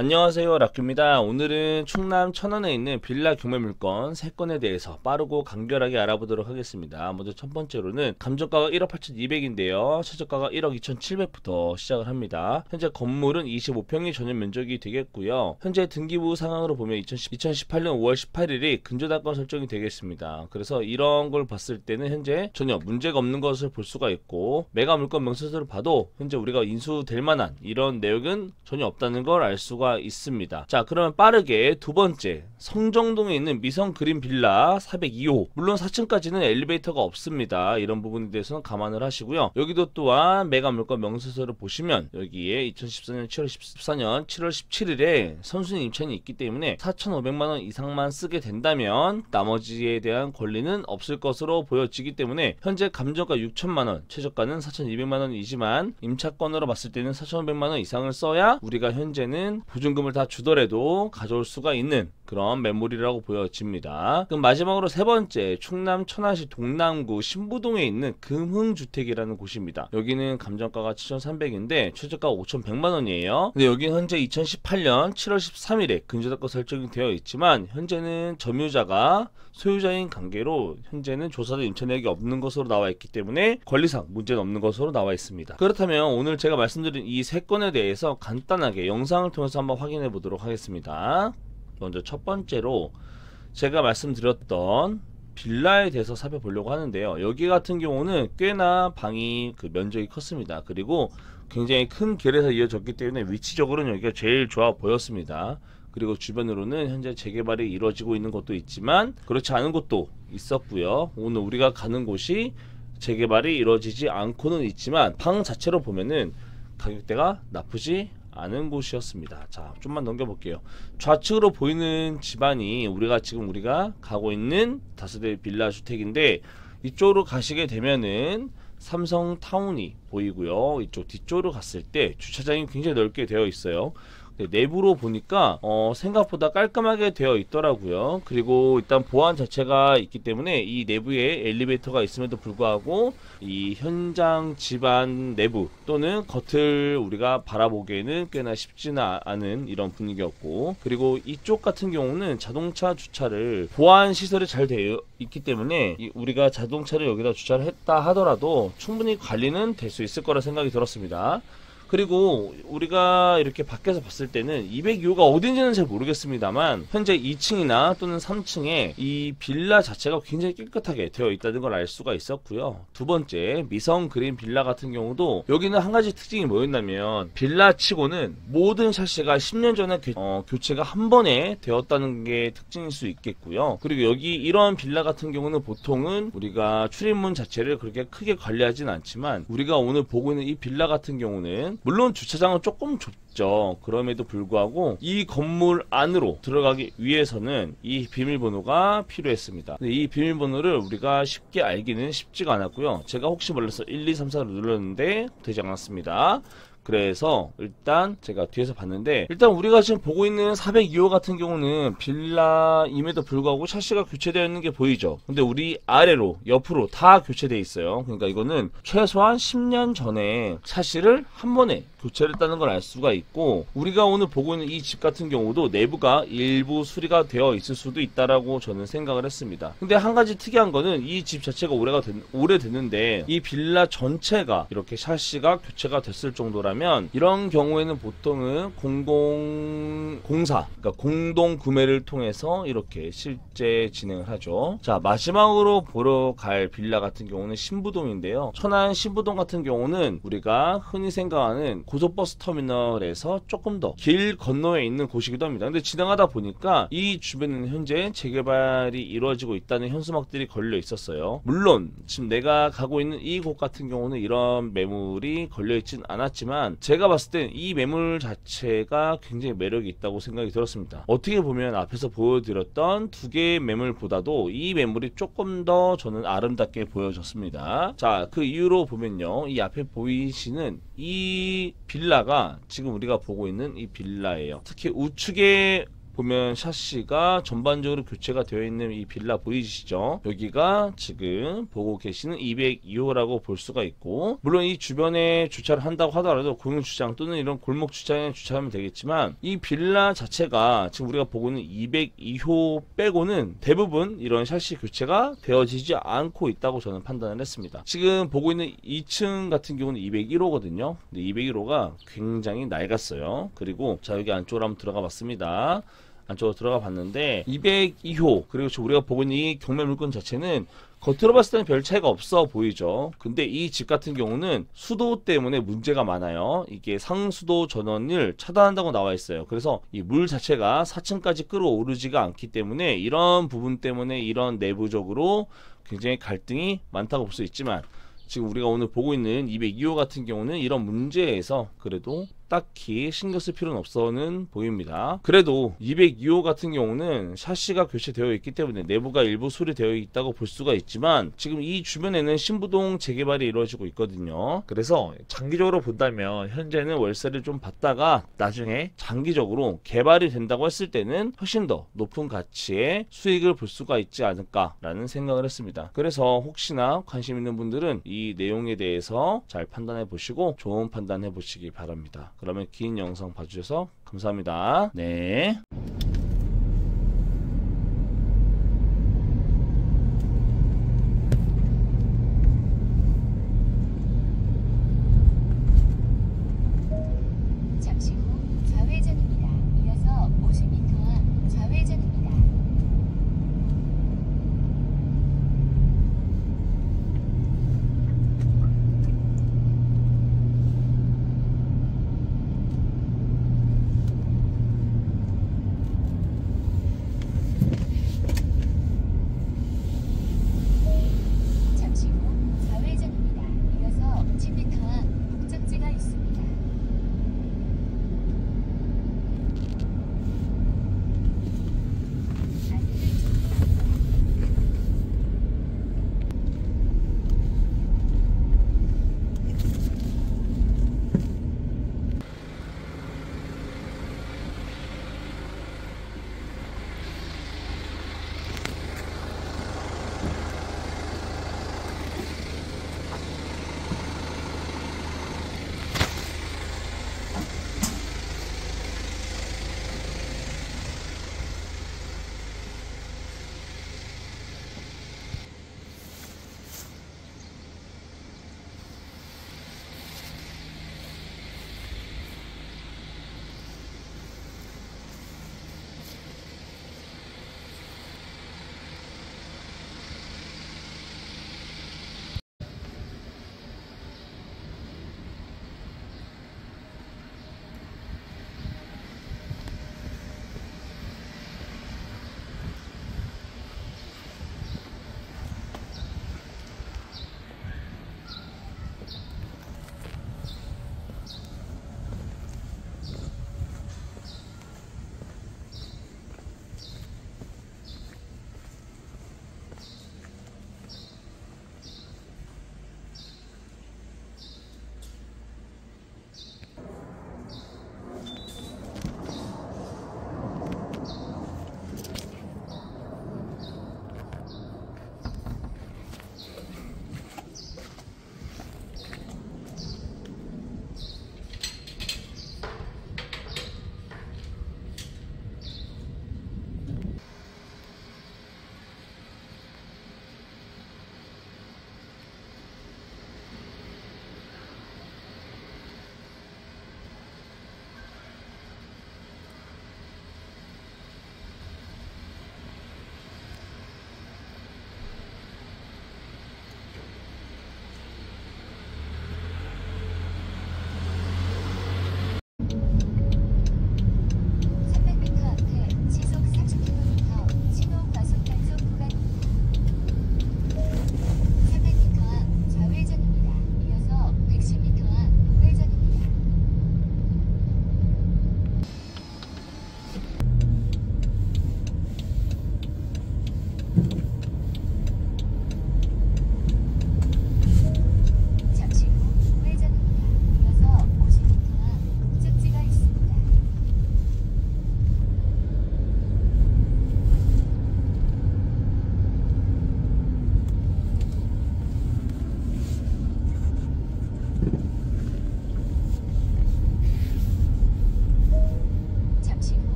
안녕하세요, 락규입니다. 오늘은 충남 천안에 있는 빌라 경매 물건 3건에 대해서 빠르고 간결하게 알아보도록 하겠습니다. 먼저 첫 번째로는 감정가가 1억 8,200인데요 최저가가 1억 2,700부터 시작을 합니다. 현재 건물은 25평이 전용 면적이 되겠고요. 현재 등기부 상황으로 보면 2018년 5월 18일이 근저당권 설정이 되겠습니다. 그래서 이런 걸 봤을 때는 현재 전혀 문제가 없는 것을 볼 수가 있고, 매각 물건 명세서를 봐도 현재 우리가 인수될 만한 이런 내역은 전혀 없다는 걸 알 수가 있습니다. 자, 그러면 빠르게 두 번째, 성정동에 있는 미성 그린 빌라 402호, 물론 4층까지는 엘리베이터가 없습니다. 이런 부분에 대해서는 감안을 하시고요. 여기도 또한 매각 물건 명세서를 보시면 여기에 2014년 7월 17일에 선순위 임차인이 있기 때문에 4,500만원 이상만 쓰게 된다면 나머지에 대한 권리는 없을 것으로 보여지기 때문에 현재 감정가 6천만원, 최저가는 4,200만원이지만 임차권으로 봤을 때는 4,500만원 이상을 써야 우리가 현재는 보증금을 다 주더라도 가져올 수가 있는 그런 매물이라고 보여집니다. 그럼 마지막으로 세 번째, 충남 천안시 동남구 신부동에 있는 금흥주택이라는 곳입니다. 여기는 감정가가 7,300인데 최저가가 5,100만원이에요 근데 여기는 현재 2018년 7월 13일에 근저당권 설정이 되어 있지만 현재는 점유자가 소유자인 관계로 현재는 조사된 임차 내역이 없는 것으로 나와 있기 때문에 권리상 문제는 없는 것으로 나와 있습니다. 그렇다면 오늘 제가 말씀드린 이 세 건에 대해서 간단하게 영상을 통해서 한번 확인해 보도록 하겠습니다. 먼저 첫 번째로 제가 말씀드렸던 빌라에 대해서 살펴보려고 하는데요. 여기 같은 경우는 꽤나 방이 면적이 컸습니다. 그리고 굉장히 큰 길에서 이어졌기 때문에 위치적으로는 여기가 제일 좋아 보였습니다. 그리고 주변으로는 현재 재개발이 이루어지고 있는 곳도 있지만 그렇지 않은 곳도 있었고요. 오늘 우리가 가는 곳이 재개발이 이루어지지 않고는 있지만 방 자체로 보면은 가격대가 나쁘지 않은 곳이었습니다. 자, 좀만 넘겨볼게요. 좌측으로 보이는 집안이 우리가 가고 있는 다세대 빌라 주택인데, 이쪽으로 가시게 되면은 삼성타운이 보이고요. 이쪽 뒤쪽으로 갔을 때 주차장이 굉장히 넓게 되어 있어요. 내부로 보니까 생각보다 깔끔하게 되어 있더라고요. 그리고 일단 보안 자체가 있기 때문에 이 내부에 엘리베이터가 있음에도 불구하고 이 현장 집안 내부 또는 겉을 우리가 바라보기에는 꽤나 쉽지는 않은 이런 분위기였고, 그리고 이쪽 같은 경우는 자동차 주차를 보안 시설이 잘 되어 있기 때문에 우리가 자동차를 여기다 주차를 했다 하더라도 충분히 관리는 될 수 있을 거라 생각이 들었습니다. 그리고 우리가 이렇게 밖에서 봤을 때는 202호가 어딘지는 잘 모르겠습니다만 현재 2층이나 또는 3층에 이 빌라 자체가 굉장히 깨끗하게 되어 있다는 걸 알 수가 있었고요. 두 번째, 미성 그린 빌라 같은 경우도 여기는 한 가지 특징이 뭐였냐면 빌라 치고는 모든 샤시가 10년 전에 교체가 한 번에 되었다는 게 특징일 수 있겠고요. 그리고 여기 이런 빌라 같은 경우는 보통은 우리가 출입문 자체를 그렇게 크게 관리하진 않지만 우리가 오늘 보고 있는 이 빌라 같은 경우는 물론 주차장은 조금 좁죠. 그럼에도 불구하고 이 건물 안으로 들어가기 위해서는 이 비밀번호가 필요했습니다. 근데 이 비밀번호를 우리가 쉽게 알기는 쉽지가 않았고요. 제가 혹시 몰라서 1, 2, 3, 4를 눌렀는데 되지 않았습니다. 그래서 일단 제가 뒤에서 봤는데, 일단 우리가 지금 보고 있는 402호 같은 경우는 빌라임에도 불구하고 샤시가 교체되어 있는 게 보이죠. 근데 우리 아래로 옆으로 다 교체되어 있어요. 그러니까 이거는 최소한 10년 전에 샤시를 한 번에 교체를 했다는 걸 알 수가 있고, 우리가 오늘 보고 있는 이 집 같은 경우도 내부가 일부 수리가 되어 있을 수도 있다라고 저는 생각을 했습니다. 근데 한 가지 특이한 거는 이 집 자체가 오래됐는데 이 빌라 전체가 이렇게 샤시가 교체가 됐을 정도라면 이런 경우에는 보통은 공공공사, 그러니까 공동 구매를 통해서 이렇게 실제 진행을 하죠. 자, 마지막으로 보러 갈 빌라 같은 경우는 신부동인데요. 천안 신부동 같은 경우는 우리가 흔히 생각하는 고속버스 터미널에서 조금 더 길 건너에 있는 곳이기도 합니다. 근데 지나가다 보니까 이 주변에는 현재 재개발이 이루어지고 있다는 현수막들이 걸려 있었어요. 물론 지금 내가 가고 있는 이곳 같은 경우는 이런 매물이 걸려 있진 않았지만 제가 봤을 땐 이 매물 자체가 굉장히 매력이 있다고 생각이 들었습니다. 어떻게 보면 앞에서 보여드렸던 두 개의 매물보다도 이 매물이 조금 더 저는 아름답게 보여졌습니다. 자, 그 이유로 보면요, 이 앞에 보이시는 이 빌라가 지금 우리가 보고 있는 이 빌라예요. 특히 우측에 보면 샤시가 전반적으로 교체가 되어 있는 이 빌라 보이시죠? 여기가 지금 보고 계시는 202호라고 볼 수가 있고, 물론 이 주변에 주차를 한다고 하더라도 공용주차장 또는 이런 골목 주차장에 주차하면 되겠지만, 이 빌라 자체가 지금 우리가 보고 있는 202호 빼고는 대부분 이런 샤시 교체가 되어지지 않고 있다고 저는 판단을 했습니다. 지금 보고 있는 2층 같은 경우는 201호거든요. 근데 201호가 굉장히 낡았어요. 그리고 자, 여기 안쪽으로 한번 들어가 봤습니다. 안쪽으로 들어가 봤는데 202호, 그리고 우리가 보고 있는 이 경매 물건 자체는 겉으로 봤을 때는 별 차이가 없어 보이죠. 근데 이 집 같은 경우는 수도 때문에 문제가 많아요. 이게 상수도 전원을 차단한다고 나와 있어요. 그래서 이 물 자체가 4층까지 끌어오르지가 않기 때문에 이런 부분 때문에 이런 내부적으로 굉장히 갈등이 많다고 볼 수 있지만, 지금 우리가 오늘 보고 있는 202호 같은 경우는 이런 문제에서 그래도 딱히 신경 쓸 필요는 없어는 보입니다. 그래도 202호 같은 경우는 샤시가 교체되어 있기 때문에 내부가 일부 수리되어 있다고 볼 수가 있지만, 지금 이 주변에는 신부동 재개발이 이루어지고 있거든요. 그래서 장기적으로 본다면 현재는 월세를 좀 받다가 나중에 장기적으로 개발이 된다고 했을 때는 훨씬 더 높은 가치의 수익을 볼 수가 있지 않을까라는 생각을 했습니다. 그래서 혹시나 관심 있는 분들은 이 내용에 대해서 잘 판단해 보시고 좋은 판단해 보시기 바랍니다. 그러면 긴 영상 봐주셔서 감사합니다. 네.